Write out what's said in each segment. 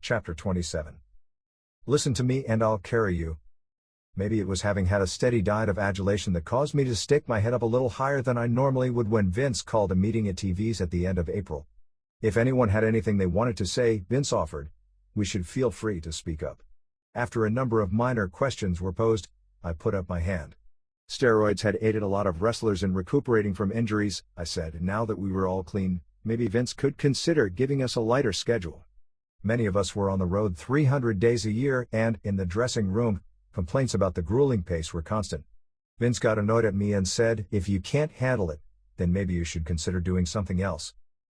Chapter 27. Listen to me and I'll carry you. Maybe it was having had a steady diet of adulation that caused me to stick my head up a little higher than I normally would when Vince called a meeting at TV's at the end of April. If anyone had anything they wanted to say, Vince offered, we should feel free to speak up. After a number of minor questions were posed, I put up my hand. Steroids had aided a lot of wrestlers in recuperating from injuries, I said, and now that we were all clean, maybe Vince could consider giving us a lighter schedule. Many of us were on the road 300 days a year and, in the dressing room, complaints about the grueling pace were constant. Vince got annoyed at me and said, if you can't handle it, then maybe you should consider doing something else.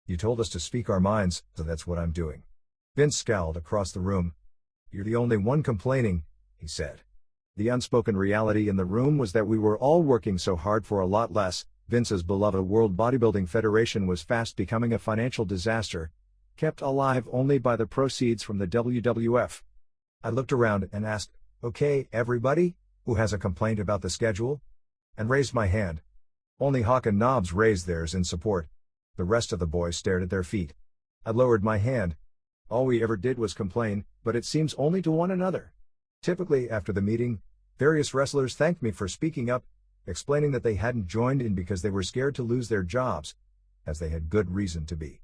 You told us to speak our minds, so that's what I'm doing. Vince scowled across the room. You're the only one complaining, he said. The unspoken reality in the room was that we were all working so hard for a lot less. Vince's beloved World Bodybuilding Federation was fast becoming a financial disaster, kept alive only by the proceeds from the WWF. I looked around and asked, okay, everybody, who has a complaint about the schedule? And raised my hand. Only Hawk and Knobs raised theirs in support. The rest of the boys stared at their feet. I lowered my hand. All we ever did was complain, but it seems only to one another. Typically, after the meeting, various wrestlers thanked me for speaking up, explaining that they hadn't joined in because they were scared to lose their jobs, as they had good reason to be.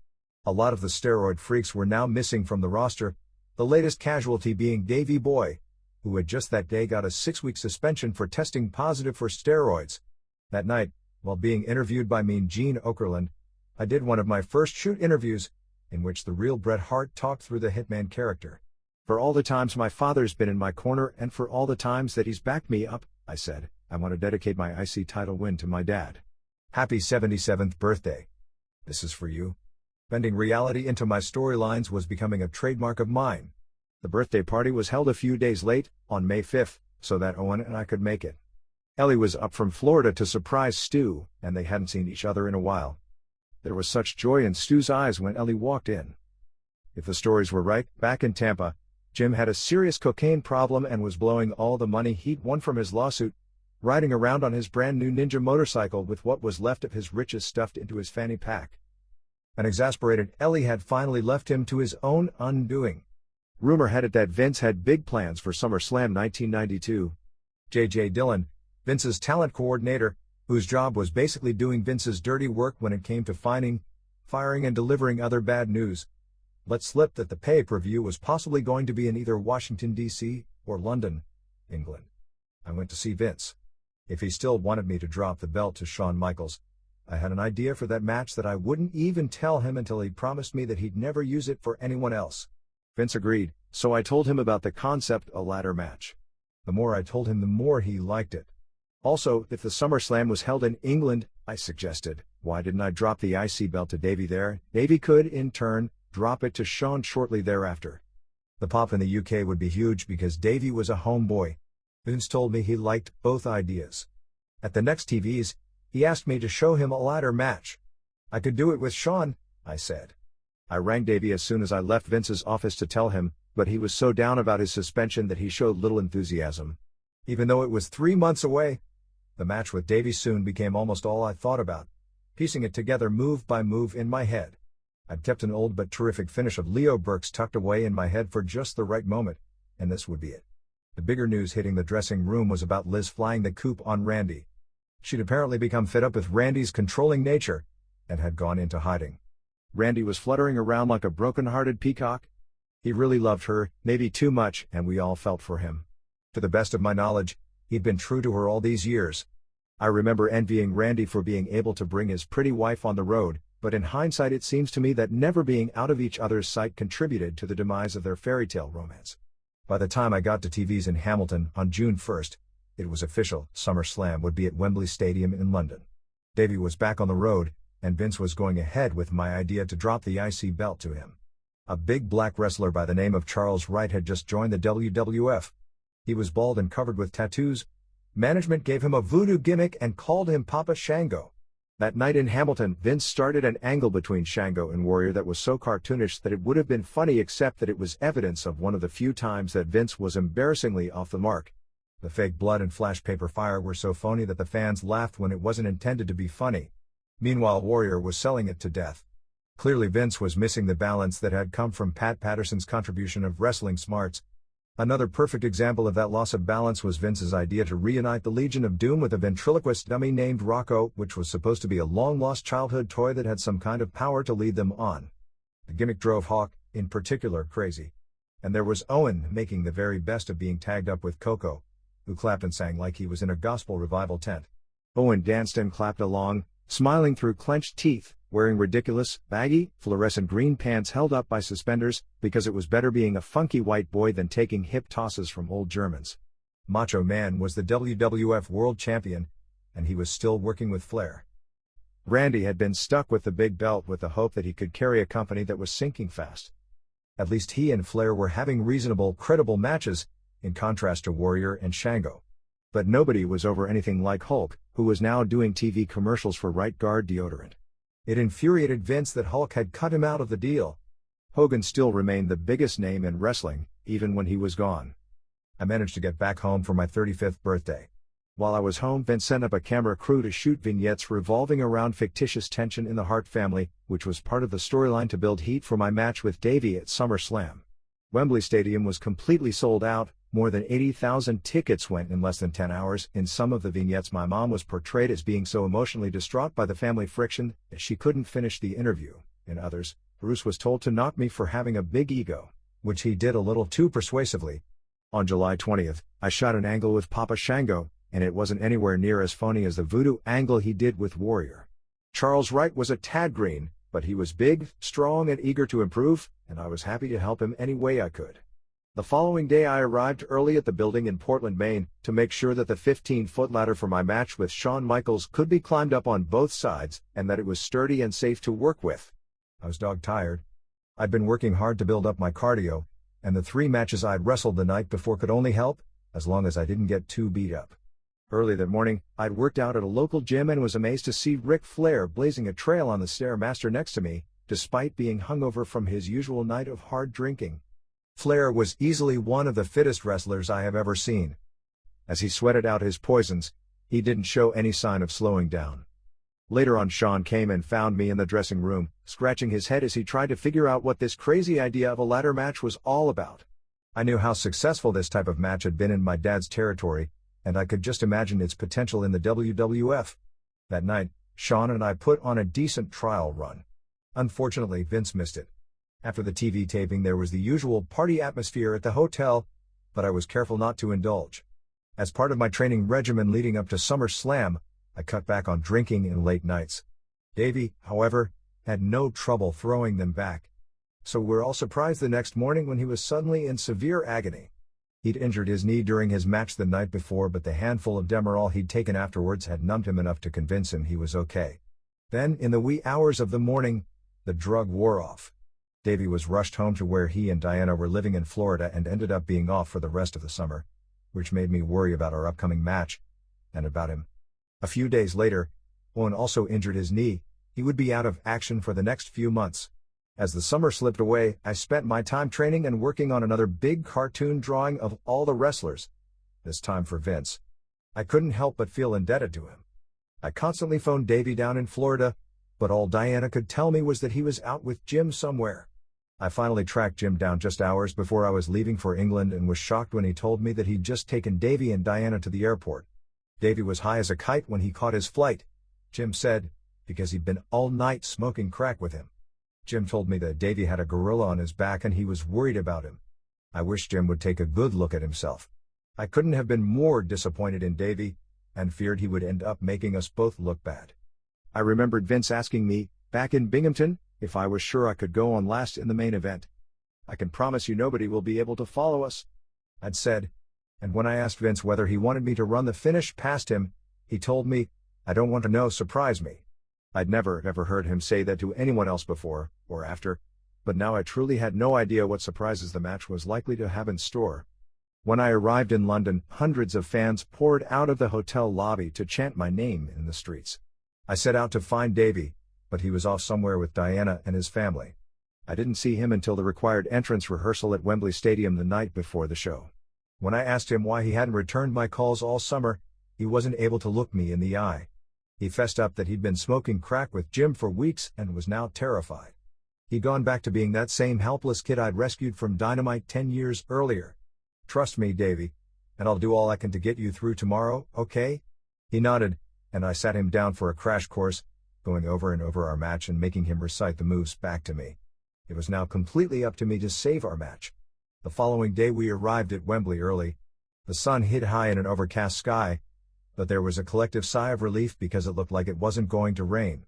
A lot of the steroid freaks were now missing from the roster, the latest casualty being Davey Boy, who had just that day got a 6-week suspension for testing positive for steroids. That night, while being interviewed by Mean Gene Okerlund, I did one of my first shoot interviews, in which the real Bret Hart talked through the Hitman character. For all the times my father's been in my corner and for all the times that he's backed me up, I said, I want to dedicate my IC title win to my dad. Happy 77th birthday. This is for you. Bending reality into my storylines was becoming a trademark of mine. The birthday party was held a few days late, on May 5th, so that Owen and I could make it. Ellie was up from Florida to surprise Stu, and they hadn't seen each other in a while. There was such joy in Stu's eyes when Ellie walked in. If the stories were right, back in Tampa, Jim had a serious cocaine problem and was blowing all the money he'd won from his lawsuit, riding around on his brand new Ninja motorcycle with what was left of his riches stuffed into his fanny pack. An exasperated Ellie had finally left him to his own undoing. Rumor had it that Vince had big plans for SummerSlam 1992. J.J. Dillon, Vince's talent coordinator, whose job was basically doing Vince's dirty work when it came to finding, firing and delivering other bad news, let slip that the pay-per-view was possibly going to be in either Washington, D.C., or London, England. I went to see Vince. If he still wanted me to drop the belt to Shawn Michaels, I had an idea for that match that I wouldn't even tell him until he promised me that he'd never use it for anyone else. Vince agreed, so I told him about the concept, a ladder match. The more I told him, the more he liked it. Also, if the SummerSlam was held in England, I suggested, why didn't I drop the IC belt to Davey there? Davey could, in turn, drop it to Shawn shortly thereafter. The pop in the UK would be huge because Davey was a homeboy. Vince told me he liked both ideas. At the next TVs, he asked me to show him a ladder match. I could do it with Shawn, I said. I rang Davey as soon as I left Vince's office to tell him, but he was so down about his suspension that he showed little enthusiasm. Even though it was 3 months away, the match with Davey soon became almost all I thought about, piecing it together move by move in my head. I'd kept an old but terrific finish of Leo Burks tucked away in my head for just the right moment, and this would be it. The bigger news hitting the dressing room was about Liz flying the coop on Randy. She'd apparently become fed up with Randy's controlling nature, and had gone into hiding. Randy was fluttering around like a broken-hearted peacock. He really loved her, maybe too much, and we all felt for him. To the best of my knowledge, he'd been true to her all these years. I remember envying Randy for being able to bring his pretty wife on the road, but in hindsight it seems to me that never being out of each other's sight contributed to the demise of their fairy tale romance. By the time I got to TVs in Hamilton on June 1st, it was official, SummerSlam would be at Wembley Stadium in London. Davey was back on the road, and Vince was going ahead with my idea to drop the IC belt to him. A big black wrestler by the name of Charles Wright had just joined the WWF. He was bald and covered with tattoos. Management gave him a voodoo gimmick and called him Papa Shango. That night in Hamilton, Vince started an angle between Shango and Warrior that was so cartoonish that it would have been funny, except that it was evidence of one of the few times that Vince was embarrassingly off the mark. The fake blood and flash paper fire were so phony that the fans laughed when it wasn't intended to be funny. Meanwhile, Warrior was selling it to death. Clearly Vince was missing the balance that had come from Pat Patterson's contribution of wrestling smarts. Another perfect example of that loss of balance was Vince's idea to reunite the Legion of Doom with a ventriloquist dummy named Rocco, which was supposed to be a long-lost childhood toy that had some kind of power to lead them on. The gimmick drove Hawk, in particular, crazy. And there was Owen making the very best of being tagged up with Coco, who clapped and sang like he was in a gospel revival tent. Owen danced and clapped along, smiling through clenched teeth, wearing ridiculous, baggy, fluorescent green pants held up by suspenders, because it was better being a funky white boy than taking hip tosses from old Germans. Macho Man was the WWF World Champion, and he was still working with Flair. Randy had been stuck with the big belt with the hope that he could carry a company that was sinking fast. At least he and Flair were having reasonable, credible matches, in contrast to Warrior and Shango. But nobody was over anything like Hulk, who was now doing TV commercials for Right Guard deodorant. It infuriated Vince that Hulk had cut him out of the deal. Hogan still remained the biggest name in wrestling, even when he was gone. I managed to get back home for my 35th birthday. While I was home, Vince sent up a camera crew to shoot vignettes revolving around fictitious tension in the Hart family, which was part of the storyline to build heat for my match with Davey at SummerSlam. Wembley Stadium was completely sold out. More than 80,000 tickets went in less than 10 hours. In some of the vignettes, my mom was portrayed as being so emotionally distraught by the family friction that she couldn't finish the interview. In others, Bruce was told to knock me for having a big ego, which he did a little too persuasively. On July 20th, I shot an angle with Papa Shango, and it wasn't anywhere near as phony as the voodoo angle he did with Warrior. Charles Wright was a tad green, but he was big, strong, and eager to improve, and I was happy to help him any way I could. The following day I arrived early at the building in Portland, Maine, to make sure that the 15-foot ladder for my match with Shawn Michaels could be climbed up on both sides, and that it was sturdy and safe to work with. I was dog-tired. I'd been working hard to build up my cardio, and the 3 matches I'd wrestled the night before could only help, as long as I didn't get too beat up. Early that morning, I'd worked out at a local gym and was amazed to see Ric Flair blazing a trail on the Stairmaster next to me, despite being hungover from his usual night of hard drinking. Flair was easily one of the fittest wrestlers I have ever seen. As he sweated out his poisons, he didn't show any sign of slowing down. Later on, Shawn came and found me in the dressing room, scratching his head as he tried to figure out what this crazy idea of a ladder match was all about. I knew how successful this type of match had been in my dad's territory, and I could just imagine its potential in the WWF. That night, Shawn and I put on a decent trial run. Unfortunately, Vince missed it. After the TV taping, there was the usual party atmosphere at the hotel, but I was careful not to indulge. As part of my training regimen leading up to SummerSlam, I cut back on drinking and late nights. Davey, however, had no trouble throwing them back. So we're all surprised the next morning when he was suddenly in severe agony. He'd injured his knee during his match the night before, but the handful of Demerol he'd taken afterwards had numbed him enough to convince him he was okay. Then, in the wee hours of the morning, the drug wore off. Davey was rushed home to where he and Diana were living in Florida and ended up being off for the rest of the summer, which made me worry about our upcoming match, and about him. A few days later, Owen also injured his knee. He would be out of action for the next few months. As the summer slipped away, I spent my time training and working on another big cartoon drawing of all the wrestlers, this time for Vince. I couldn't help but feel indebted to him. I constantly phoned Davey down in Florida, but all Diana could tell me was that he was out with Jim somewhere. I finally tracked Jim down just hours before I was leaving for England and was shocked when he told me that he'd just taken Davey and Diana to the airport. Davey was high as a kite when he caught his flight, Jim said, because he'd been all night smoking crack with him. Jim told me that Davey had a gorilla on his back and he was worried about him. I wish Jim would take a good look at himself. I couldn't have been more disappointed in Davey, and feared he would end up making us both look bad. I remembered Vince asking me, back in Binghamton, if I was sure I could go on last in the main event. I can promise you nobody will be able to follow us, I'd said, and when I asked Vince whether he wanted me to run the finish past him, he told me, I don't want to know, surprise me. I'd never ever heard him say that to anyone else before, or after, but now I truly had no idea what surprises the match was likely to have in store. When I arrived in London, hundreds of fans poured out of the hotel lobby to chant my name in the streets. I set out to find Davey, but he was off somewhere with Diana and his family. I didn't see him until the required entrance rehearsal at Wembley Stadium the night before the show. When I asked him why he hadn't returned my calls all summer, he wasn't able to look me in the eye. He fessed up that he'd been smoking crack with Jim for weeks and was now terrified. He'd gone back to being that same helpless kid I'd rescued from Dynamite 10 years earlier. "Trust me, Davey, and I'll do all I can to get you through tomorrow, okay?" He nodded, and I sat him down for a crash course, going over and over our match and making him recite the moves back to me. It was now completely up to me to save our match. The following day we arrived at Wembley early. The sun hid high in an overcast sky, but there was a collective sigh of relief because it looked like it wasn't going to rain.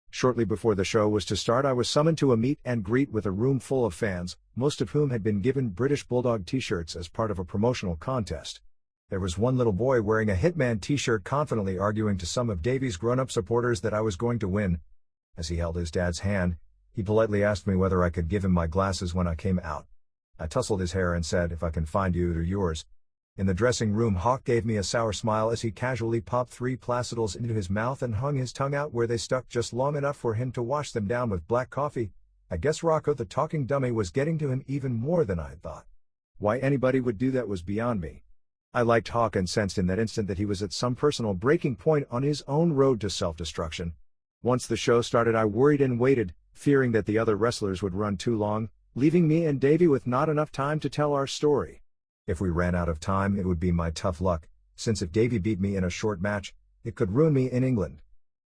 Shortly before the show was to start, I was summoned to a meet and greet with a room full of fans, most of whom had been given British Bulldog t-shirts as part of a promotional contest. There was one little boy wearing a Hitman t-shirt confidently arguing to some of Davey's grown-up supporters that I was going to win. As he held his dad's hand, he politely asked me whether I could give him my glasses when I came out. I tousled his hair and said, "If I can find you, they're yours." In the dressing room, Hawk gave me a sour smile as he casually popped 3 Placidals into his mouth and hung his tongue out where they stuck just long enough for him to wash them down with black coffee. I guess Rocco the talking dummy was getting to him even more than I'd thought. Why anybody would do that was beyond me. I liked Hawk and sensed in that instant that he was at some personal breaking point on his own road to self-destruction. Once the show started, I worried and waited, fearing that the other wrestlers would run too long, leaving me and Davey with not enough time to tell our story. If we ran out of time, it would be my tough luck, since if Davey beat me in a short match, it could ruin me in England.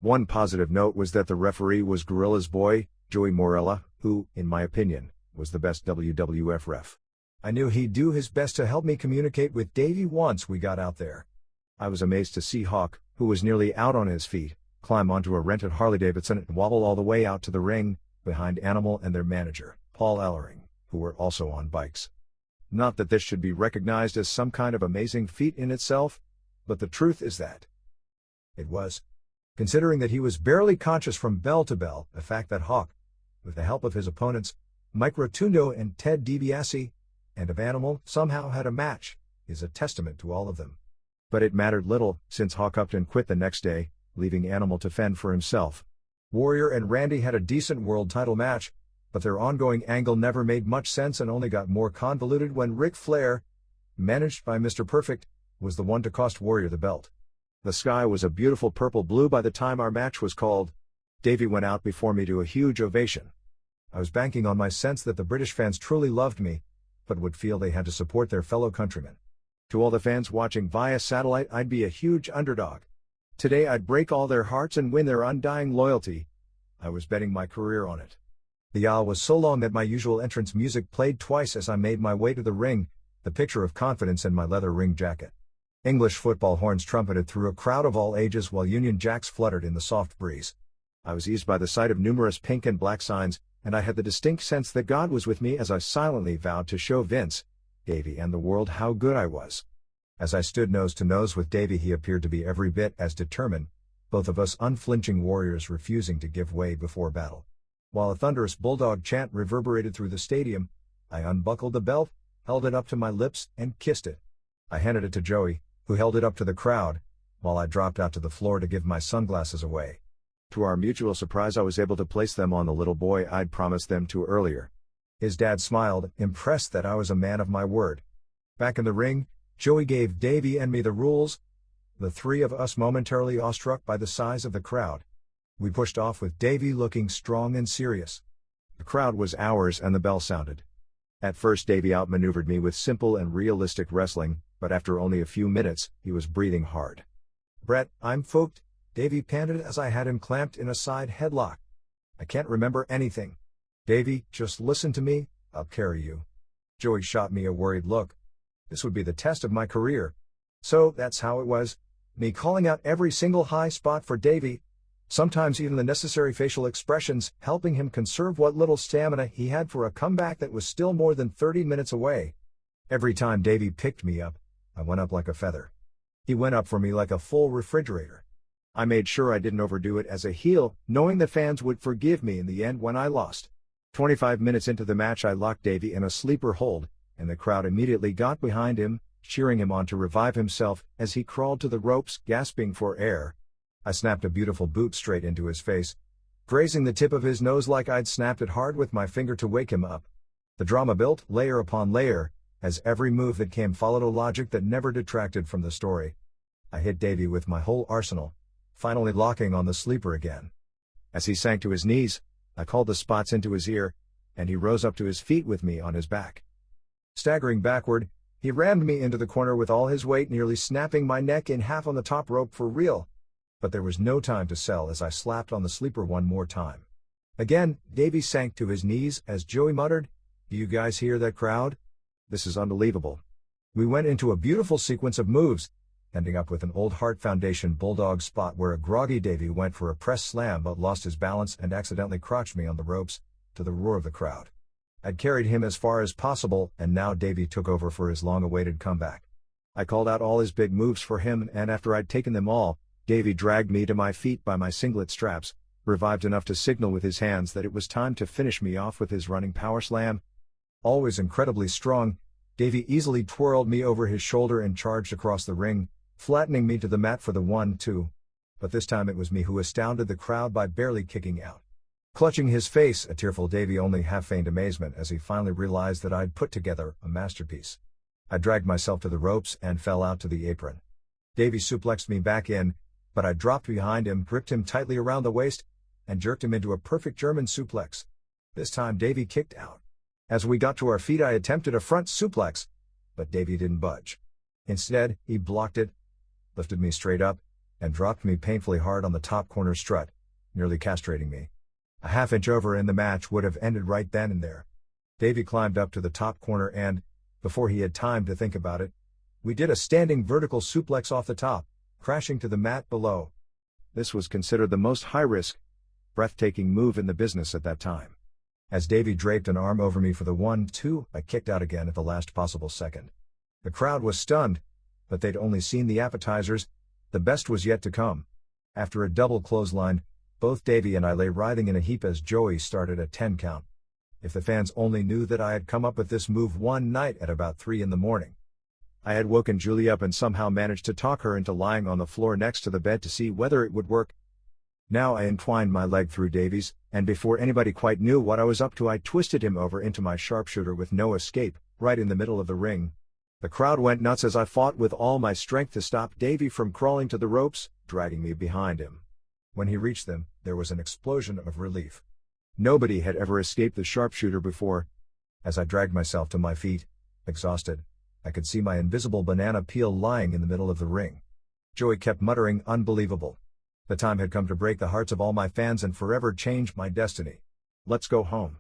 One positive note was that the referee was Gorilla's boy, Joey Morella, who, in my opinion, was the best WWF ref. I knew he'd do his best to help me communicate with Davey once we got out there. I was amazed to see Hawk, who was nearly out on his feet, climb onto a rented Harley-Davidson and wobble all the way out to the ring, behind Animal and their manager, Paul Ellering, who were also on bikes. Not that this should be recognized as some kind of amazing feat in itself, but the truth is that it was. Considering that he was barely conscious from bell to bell, the fact that Hawk, with the help of his opponents, Mike Rotundo and Ted DiBiase, and of Animal, somehow had a match, is a testament to all of them. But it mattered little, since Hawk upped and quit the next day, leaving Animal to fend for himself. Warrior and Randy had a decent world title match, but their ongoing angle never made much sense and only got more convoluted when Ric Flair, managed by Mr. Perfect, was the one to cost Warrior the belt. The sky was a beautiful purple-blue by the time our match was called. Davey went out before me to a huge ovation. I was banking on my sense that the British fans truly loved me, but would feel they had to support their fellow countrymen. To all the fans watching via satellite, I'd be a huge underdog. Today I'd break all their hearts and win their undying loyalty. I was betting my career on it. The aisle was so long that my usual entrance music played twice as I made my way to the ring, the picture of confidence in my leather ring jacket. English football horns trumpeted through a crowd of all ages while Union Jacks fluttered in the soft breeze. I was eased by the sight of numerous pink and black signs, and I had the distinct sense that God was with me as I silently vowed to show Vince, Davey and the world how good I was. As I stood nose to nose with Davey, he appeared to be every bit as determined, both of us unflinching warriors refusing to give way before battle. While a thunderous bulldog chant reverberated through the stadium, I unbuckled the belt, held it up to my lips, and kissed it. I handed it to Joey, who held it up to the crowd, while I dropped out to the floor to give my sunglasses away. To our mutual surprise, I was able to place them on the little boy I'd promised them to earlier. His dad smiled, impressed that I was a man of my word. Back in the ring, Joey gave Davey and me the rules, the three of us momentarily awestruck by the size of the crowd. We pushed off with Davey looking strong and serious. The crowd was ours and the bell sounded. At first Davey outmaneuvered me with simple and realistic wrestling, but after only a few minutes, he was breathing hard. "Brett, I'm fooked," Davey panted as I had him clamped in a side headlock. "I can't remember anything." "Davey, just listen to me, I'll carry you." Joey shot me a worried look. This would be the test of my career. So, that's how it was. Me calling out every single high spot for Davey. Sometimes even the necessary facial expressions, helping him conserve what little stamina he had for a comeback that was still more than 30 minutes away. Every time Davey picked me up, I went up like a feather. He went up for me like a full refrigerator. I made sure I didn't overdo it as a heel, knowing the fans would forgive me in the end when I lost. 25 minutes into the match, I locked Davey in a sleeper hold, and the crowd immediately got behind him, cheering him on to revive himself as he crawled to the ropes, gasping for air. I snapped a beautiful boot straight into his face, grazing the tip of his nose like I'd snapped it hard with my finger to wake him up. The drama built, layer upon layer, as every move that came followed a logic that never detracted from the story. I hit Davey with my whole arsenal, finally locking on the sleeper again. As he sank to his knees, I called the spots into his ear, and he rose up to his feet with me on his back. Staggering backward, he rammed me into the corner with all his weight, nearly snapping my neck in half on the top rope for real. But there was no time to sell as I slapped on the sleeper one more time. Again, Davey sank to his knees as Joey muttered, "Do you guys hear that crowd? This is unbelievable." We went into a beautiful sequence of moves, ending up with an old Hart Foundation bulldog spot where a groggy Davey went for a press slam but lost his balance and accidentally crotched me on the ropes, to the roar of the crowd. I'd carried him as far as possible, and now Davey took over for his long-awaited comeback. I called out all his big moves for him, and after I'd taken them all, Davey dragged me to my feet by my singlet straps, revived enough to signal with his hands that it was time to finish me off with his running power slam. Always incredibly strong, Davey easily twirled me over his shoulder and charged across the ring, flattening me to the mat for the 1-2. But this time it was me who astounded the crowd by barely kicking out. Clutching his face, a tearful Davey only half feigned amazement as he finally realized that I'd put together a masterpiece. I dragged myself to the ropes and fell out to the apron. Davey suplexed me back in, but I dropped behind him, gripped him tightly around the waist, and jerked him into a perfect German suplex. This time Davey kicked out. As we got to our feet, I attempted a front suplex, but Davey didn't budge. Instead, he blocked it, lifted me straight up, and dropped me painfully hard on the top corner strut, nearly castrating me. A half-inch over and the match would have ended right then and there. Davey climbed up to the top corner and, before he had time to think about it, we did a standing vertical suplex off the top, crashing to the mat below. This was considered the most high-risk, breathtaking move in the business at that time. As Davey draped an arm over me for the 1-2, I kicked out again at the last possible second. The crowd was stunned, but they'd only seen the appetizers. The best was yet to come. After a double clothesline, both Davey and I lay writhing in a heap as Joey started a 10 count. If the fans only knew that I had come up with this move one night at about 3 in the morning. I had woken Julie up and somehow managed to talk her into lying on the floor next to the bed to see whether it would work. Now I entwined my leg through Davey's, and before anybody quite knew what I was up to, I twisted him over into my sharpshooter with no escape, right in the middle of the ring. The crowd went nuts as I fought with all my strength to stop Davey from crawling to the ropes, dragging me behind him. When he reached them, there was an explosion of relief. Nobody had ever escaped the sharpshooter before. As I dragged myself to my feet, exhausted, I could see my invisible banana peel lying in the middle of the ring. Joey kept muttering, "Unbelievable." The time had come to break the hearts of all my fans and forever change my destiny. "Let's go home,"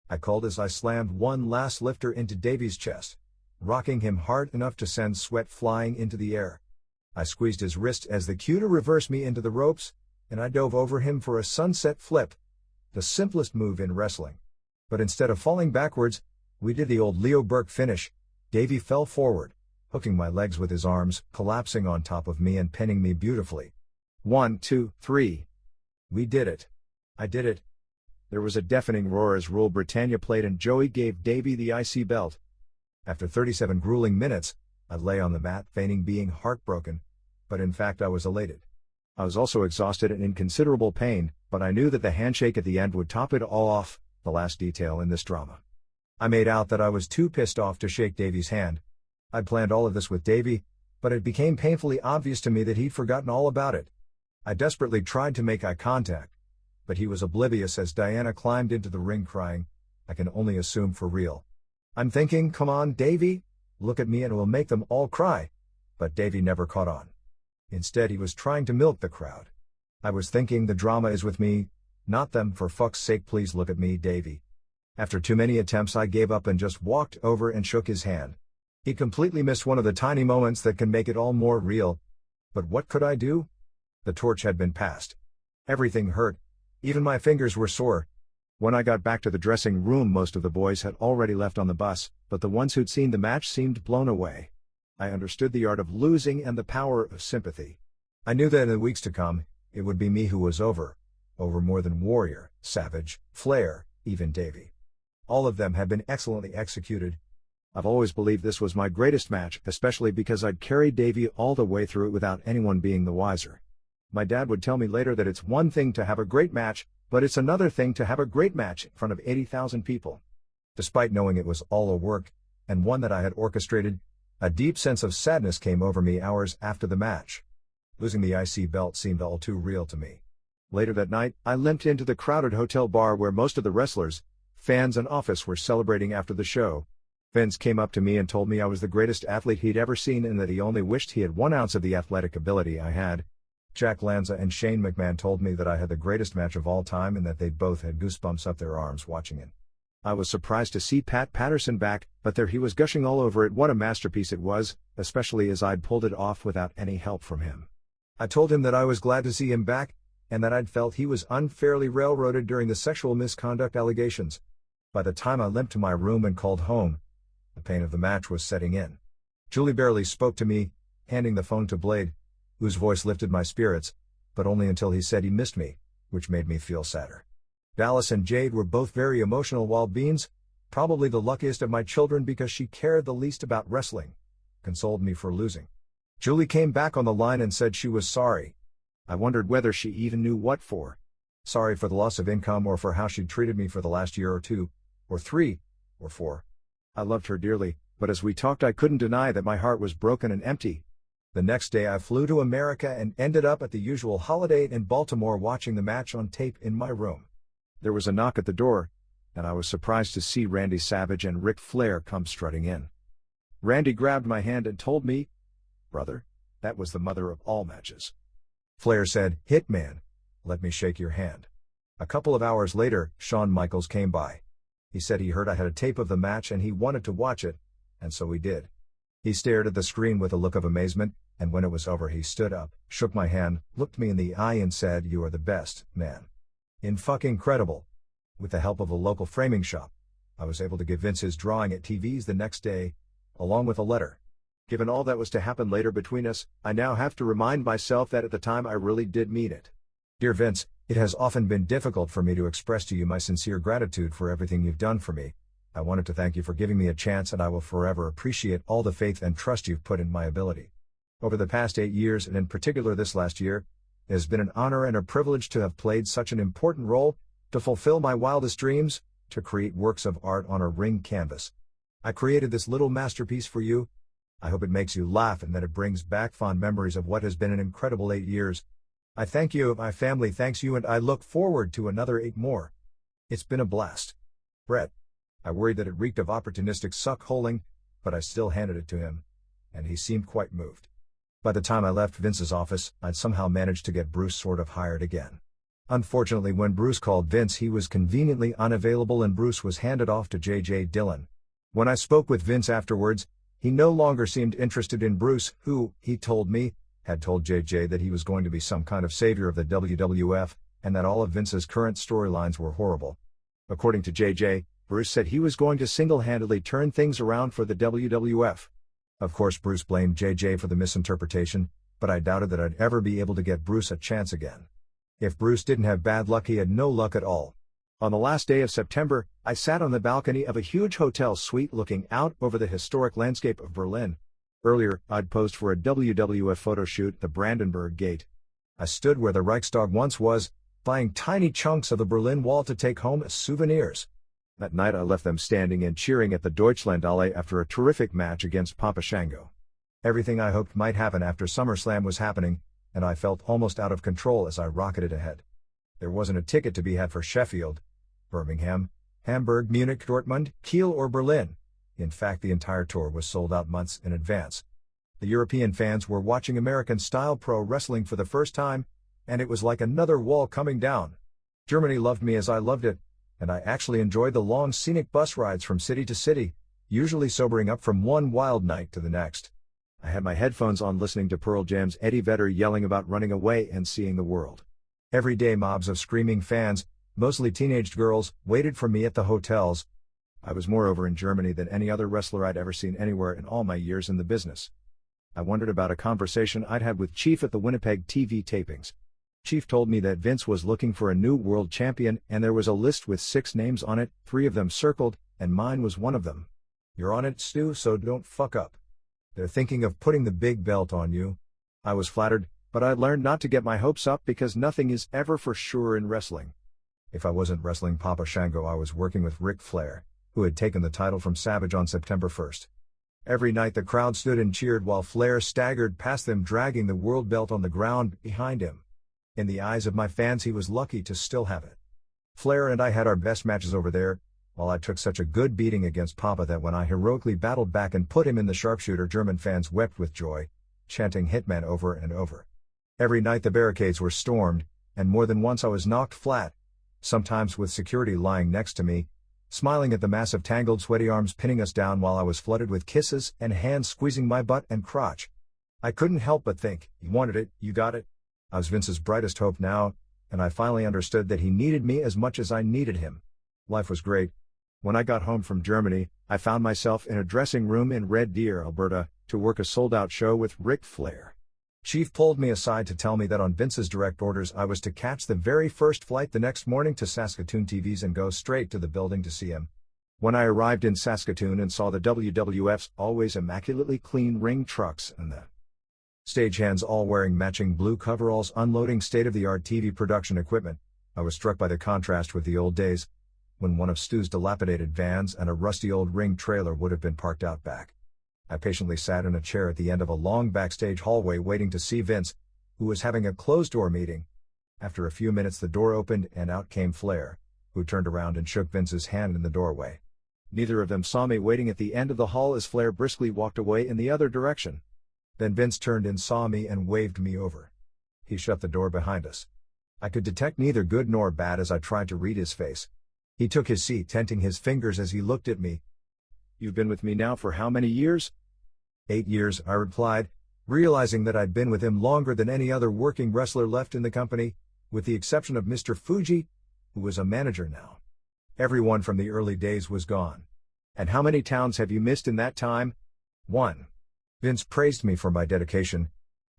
I called as I slammed one last lifter into Davey's chest, rocking him hard enough to send sweat flying into the air. I squeezed his wrist as the cue to reverse me into the ropes, and I dove over him for a sunset flip, the simplest move in wrestling. But instead of falling backwards, we did the old Leo Burke finish. Davey fell forward, hooking my legs with his arms, collapsing on top of me and pinning me beautifully. 1, 2, 3. We did it. I did it. There was a deafening roar as Rule Britannia played and Joey gave Davey the IC belt. After 37 grueling minutes, I lay on the mat feigning being heartbroken, but in fact I was elated. I was also exhausted and in considerable pain, but I knew that the handshake at the end would top it all off, the last detail in this drama. I made out that I was too pissed off to shake Davey's hand. I'd planned all of this with Davey, but it became painfully obvious to me that he'd forgotten all about it. I desperately tried to make eye contact, but he was oblivious as Diana climbed into the ring crying, I can only assume for real. I'm thinking, come on, Davey, look at me and it will make them all cry. But Davey never caught on. Instead, he was trying to milk the crowd. I was thinking, the drama is with me, not them, for fuck's sake please look at me, Davey. After too many attempts I gave up and just walked over and shook his hand. He completely missed one of the tiny moments that can make it all more real. But what could I do? The torch had been passed. Everything hurt. Even my fingers were sore. When I got back to the dressing room, most of the boys had already left on the bus, but the ones who'd seen the match seemed blown away. I understood the art of losing and the power of sympathy. I knew that in the weeks to come, it would be me who was over more than Warrior, Savage, Flair, even Davey. All of them had been excellently executed. I've always believed this was my greatest match, especially because I'd carried Davey all the way through it without anyone being the wiser. My dad would tell me later that it's one thing to have a great match, but it's another thing to have a great match in front of 80,000 people. Despite knowing it was all a work, and one that I had orchestrated, a deep sense of sadness came over me hours after the match. Losing the IC belt seemed all too real to me. Later that night, I limped into the crowded hotel bar where most of the wrestlers, fans and office were celebrating after the show. Vince came up to me and told me I was the greatest athlete he'd ever seen and that he only wished he had 1 ounce of the athletic ability I had. Jack Lanza and Shane McMahon told me that I had the greatest match of all time and that they both had goosebumps up their arms watching it. I was surprised to see Pat Patterson back, but there he was gushing all over it what a masterpiece it was, especially as I'd pulled it off without any help from him. I told him that I was glad to see him back, and that I'd felt he was unfairly railroaded during the sexual misconduct allegations. By the time I limped to my room and called home, the pain of the match was setting in. Julie barely spoke to me, handing the phone to Blade, whose voice lifted my spirits, but only until he said he missed me, which made me feel sadder. Dallas and Jade were both very emotional while Beans, probably the luckiest of my children because she cared the least about wrestling, consoled me for losing. Julie came back on the line and said she was sorry. I wondered whether she even knew what for. Sorry for the loss of income or for how she'd treated me for the last year or 2, or 3, or 4. I loved her dearly, but as we talked I couldn't deny that my heart was broken and empty. The next day I flew to America and ended up at the usual Holiday Inn in Baltimore watching the match on tape in my room. There was a knock at the door, and I was surprised to see Randy Savage and Ric Flair come strutting in. Randy grabbed my hand and told me, "Brother, that was the mother of all matches." Flair said, "Hitman, let me shake your hand." A couple of hours later, Shawn Michaels came by. He said he heard I had a tape of the match and he wanted to watch it, and so he did. He stared at the screen with a look of amazement, and when it was over he stood up, shook my hand, looked me in the eye and said, "You are the best, man. In-fucking-credible." With the help of a local framing shop, I was able to give Vince his drawing at TVs the next day, along with a letter. Given all that was to happen later between us, I now have to remind myself that at the time I really did mean it. Dear Vince, it has often been difficult for me to express to you my sincere gratitude for everything you've done for me. I wanted to thank you for giving me a chance, and I will forever appreciate all the faith and trust you've put in my ability. Over the past 8 years, and in particular this last year, it has been an honor and a privilege to have played such an important role, to fulfill my wildest dreams, to create works of art on a ring canvas. I created this little masterpiece for you. I hope it makes you laugh and that it brings back fond memories of what has been an incredible 8 years. I thank you, my family thanks you, and I look forward to another 8 more. It's been a blast. Brett. I worried that it reeked of opportunistic suck-holing, but I still handed it to him, and he seemed quite moved. By the time I left Vince's office, I'd somehow managed to get Bruce sort of hired again. Unfortunately, when Bruce called Vince, he was conveniently unavailable and Bruce was handed off to J.J. Dillon. When I spoke with Vince afterwards, he no longer seemed interested in Bruce, who, he told me, had told J.J. that he was going to be some kind of savior of the WWF, and that all of Vince's current storylines were horrible. According to J.J., Bruce said he was going to single-handedly turn things around for the WWF. Of course, Bruce blamed J.J. for the misinterpretation, but I doubted that I'd ever be able to get Bruce a chance again. If Bruce didn't have bad luck, he had no luck at all. On the last day of September, I sat on the balcony of a huge hotel suite looking out over the historic landscape of Berlin. Earlier, I'd posed for a WWF photo shoot at the Brandenburg Gate. I stood where the Reichstag once was, buying tiny chunks of the Berlin Wall to take home as souvenirs. That night I left them standing and cheering at the Deutschlandhalle after a terrific match against Papa Shango. Everything I hoped might happen after SummerSlam was happening, and I felt almost out of control as I rocketed ahead. There wasn't a ticket to be had for Sheffield, Birmingham, Hamburg, Munich, Dortmund, Kiel or Berlin. In fact, the entire tour was sold out months in advance. The European fans were watching American-style pro wrestling for the first time, and it was like another wall coming down. Germany loved me as I loved it, and I actually enjoyed the long scenic bus rides from city to city, usually sobering up from one wild night to the next. I had my headphones on listening to Pearl Jam's Eddie Vedder yelling about running away and seeing the world. Every day mobs of screaming fans, mostly teenaged girls, waited for me at the hotels. I was moreover in Germany than any other wrestler I'd ever seen anywhere in all my years in the business. I wondered about a conversation I'd had with Chief at the Winnipeg TV tapings. Chief told me that Vince was looking for a new world champion and there was a list with 6 names on it, 3 of them circled, and mine was one of them. "You're on it, Stu, so don't fuck up. They're thinking of putting the big belt on you." I was flattered, but I learned not to get my hopes up because nothing is ever for sure in wrestling. If I wasn't wrestling Papa Shango, I was working with Ric Flair, who had taken the title from Savage on September 1st. Every night the crowd stood and cheered while Flair staggered past them dragging the world belt on the ground behind him. In the eyes of my fans, he was lucky to still have it. Flair and I had our best matches over there, while I took such a good beating against Papa that when I heroically battled back and put him in the sharpshooter, German fans wept with joy, chanting Hitman over and over. Every night the barricades were stormed, and more than once I was knocked flat, sometimes with security lying next to me, smiling at the massive tangled sweaty arms pinning us down while I was flooded with kisses and hands squeezing my butt and crotch. I couldn't help but think, you wanted it, you got it. I was Vince's brightest hope now, and I finally understood that he needed me as much as I needed him. Life was great. When I got home from Germany, I found myself in a dressing room in Red Deer, Alberta, to work a sold-out show with Ric Flair. Chief pulled me aside to tell me that on Vince's direct orders I was to catch the very first flight the next morning to Saskatoon TVs and go straight to the building to see him. When I arrived in Saskatoon and saw the WWF's always immaculately clean ring trucks and the stagehands all wearing matching blue coveralls unloading state-of-the-art TV production equipment, I was struck by the contrast with the old days, when one of Stu's dilapidated vans and a rusty old ring trailer would have been parked out back. I patiently sat in a chair at the end of a long backstage hallway waiting to see Vince, who was having a closed-door meeting. After a few minutes the door opened and out came Flair, who turned around and shook Vince's hand in the doorway. Neither of them saw me waiting at the end of the hall as Flair briskly walked away in the other direction. Then Vince turned and saw me and waved me over. He shut the door behind us. I could detect neither good nor bad as I tried to read his face. He took his seat, tenting his fingers as he looked at me. "You've been with me now for how many years?" 8 years, I replied, realizing that I'd been with him longer than any other working wrestler left in the company, with the exception of Mr. Fuji, who was a manager now. Everyone from the early days was gone. "And how many towns have you missed in that time?" "1. Vince praised me for my dedication.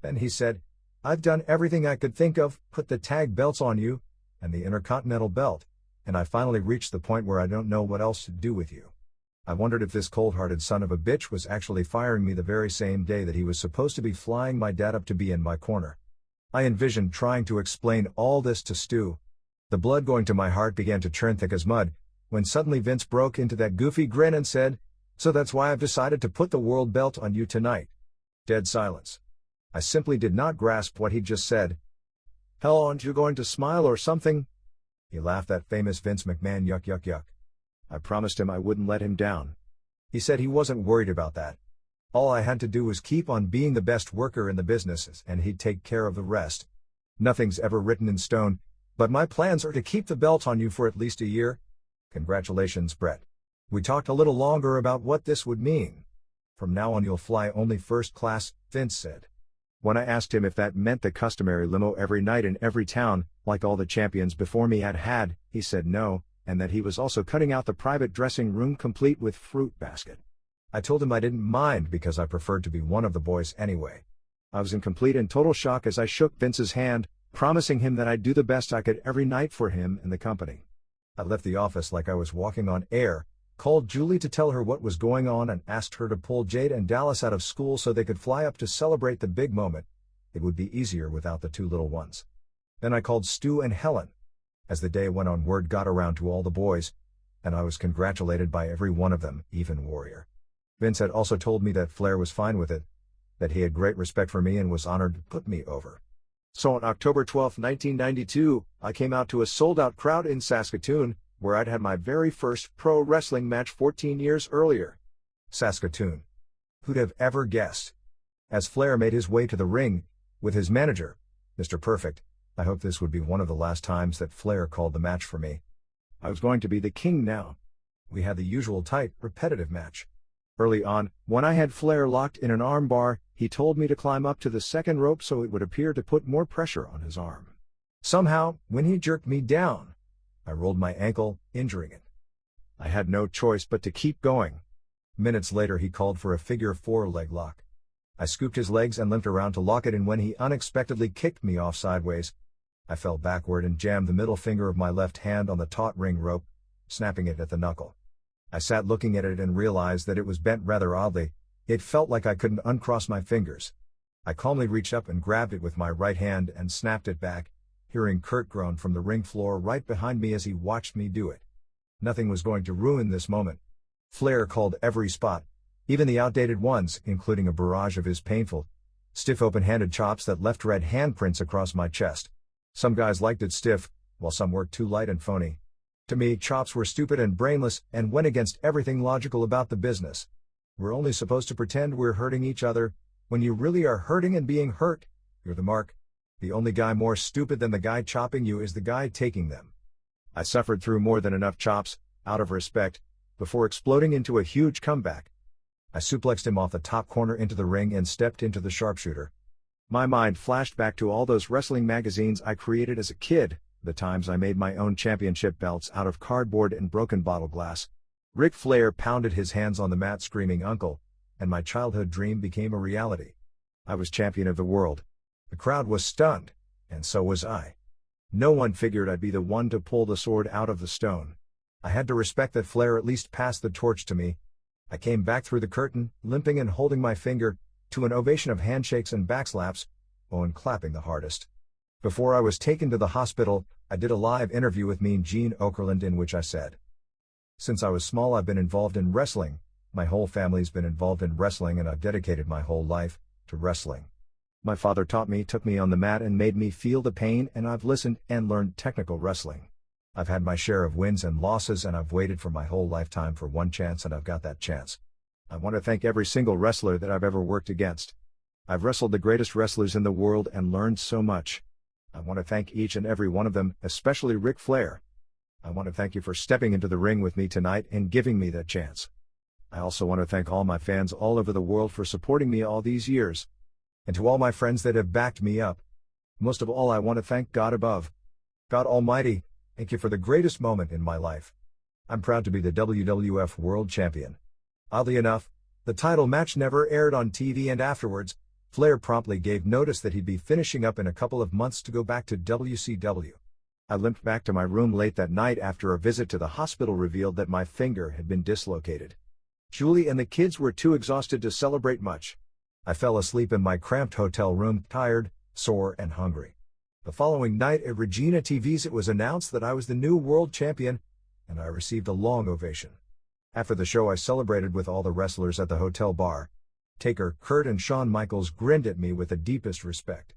Then he said, "I've done everything I could think of, put the tag belts on you, and the Intercontinental belt, and I finally reached the point where I don't know what else to do with you." I wondered if this cold-hearted son of a bitch was actually firing me the very same day that he was supposed to be flying my dad up to be in my corner. I envisioned trying to explain all this to Stu. The blood going to my heart began to churn thick as mud, when suddenly Vince broke into that goofy grin and said, "So that's why I've decided to put the world belt on you tonight." Dead silence. I simply did not grasp what he'd just said. "Hell, aren't you going to smile or something?" He laughed, that famous Vince McMahon yuck yuck yuck. I promised him I wouldn't let him down. He said he wasn't worried about that. All I had to do was keep on being the best worker in the business and he'd take care of the rest. Nothing's ever written in stone, but my plans are to keep the belt on you for at least a year. Congratulations, Brett. We talked a little longer about what this would mean. "From now on you'll fly only first class," Vince said. When I asked him if that meant the customary limo every night in every town, like all the champions before me had, he said no, and that he was also cutting out the private dressing room complete with fruit basket. I told him I didn't mind because I preferred to be one of the boys anyway. I was in complete and total shock as I shook Vince's hand, promising him that I'd do the best I could every night for him and the company. I left the office like I was walking on air, called Julie to tell her what was going on and asked her to pull Jade and Dallas out of school so they could fly up to celebrate the big moment. It would be easier without the two little ones. Then I called Stu and Helen. As the day went on, word got around to all the boys, and I was congratulated by every one of them, even Warrior. Vince had also told me that Flair was fine with it, that he had great respect for me and was honored to put me over. So on October 12, 1992, I came out to a sold-out crowd in Saskatoon, where I'd had my very first pro wrestling match 14 years earlier. Saskatoon. Who'd have ever guessed? As Flair made his way to the ring, with his manager, Mr. Perfect, I hoped this would be one of the last times that Flair called the match for me. I was going to be the king now. We had the usual tight, repetitive match. Early on, when I had Flair locked in an arm bar, he told me to climb up to the second rope so it would appear to put more pressure on his arm. Somehow, when he jerked me down, I rolled my ankle, injuring it. I had no choice but to keep going. Minutes later he called for a figure 4 leg lock. I scooped his legs and limped around to lock it in when he unexpectedly kicked me off sideways. I fell backward and jammed the middle finger of my left hand on the taut ring rope, snapping it at the knuckle. I sat looking at it and realized that it was bent rather oddly. It felt like I couldn't uncross my fingers. I calmly reached up and grabbed it with my right hand and snapped it back, hearing Kurt groan from the ring floor right behind me as he watched me do it. Nothing was going to ruin this moment. Flair called every spot, even the outdated ones, including a barrage of his painful, stiff open-handed chops that left red handprints across my chest. Some guys liked it stiff, while some worked too light and phony. To me, chops were stupid and brainless and went against everything logical about the business. We're only supposed to pretend we're hurting each other. When you really are hurting and being hurt, you're the mark. The only guy more stupid than the guy chopping you is the guy taking them. I suffered through more than enough chops, out of respect, before exploding into a huge comeback. I suplexed him off the top corner into the ring and stepped into the sharpshooter. My mind flashed back to all those wrestling magazines I created as a kid, the times I made my own championship belts out of cardboard and broken bottle glass. Ric Flair pounded his hands on the mat screaming "Uncle," and my childhood dream became a reality. I was champion of the world. The crowd was stunned, and so was I. No one figured I'd be the one to pull the sword out of the stone. I had to respect that Flair at least passed the torch to me. I came back through the curtain, limping and holding my finger, to an ovation of handshakes and backslaps, Owen clapping the hardest. Before I was taken to the hospital, I did a live interview with Mean Gene Okerlund in which I said, "Since I was small I've been involved in wrestling, my whole family's been involved in wrestling and I've dedicated my whole life to wrestling. My father taught me, took me on the mat and made me feel the pain, and I've listened and learned technical wrestling. I've had my share of wins and losses and I've waited for my whole lifetime for one chance and I've got that chance. I want to thank every single wrestler that I've ever worked against. I've wrestled the greatest wrestlers in the world and learned so much. I want to thank each and every one of them, especially Ric Flair. I want to thank you for stepping into the ring with me tonight and giving me that chance. I also want to thank all my fans all over the world for supporting me all these years. And to all my friends that have backed me up. Most of all, I want to thank God above. God Almighty, thank you for the greatest moment in my life. I'm proud to be the WWF World Champion." Oddly enough, the title match never aired on TV, and afterwards, Flair promptly gave notice that he'd be finishing up in a couple of months to go back to WCW. I limped back to my room late that night after a visit to the hospital revealed that my finger had been dislocated. Julie and the kids were too exhausted to celebrate much. I fell asleep in my cramped hotel room, tired, sore, and hungry. The following night at Regina TV's it was announced that I was the new world champion, and I received a long ovation. After the show I celebrated with all the wrestlers at the hotel bar. Taker, Kurt and Shawn Michaels grinned at me with the deepest respect.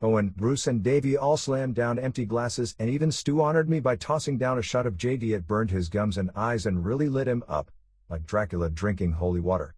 Owen, Bruce and Davey all slammed down empty glasses, and even Stu honored me by tossing down a shot of JD. It burned his gums and eyes and really lit him up, like Dracula drinking holy water.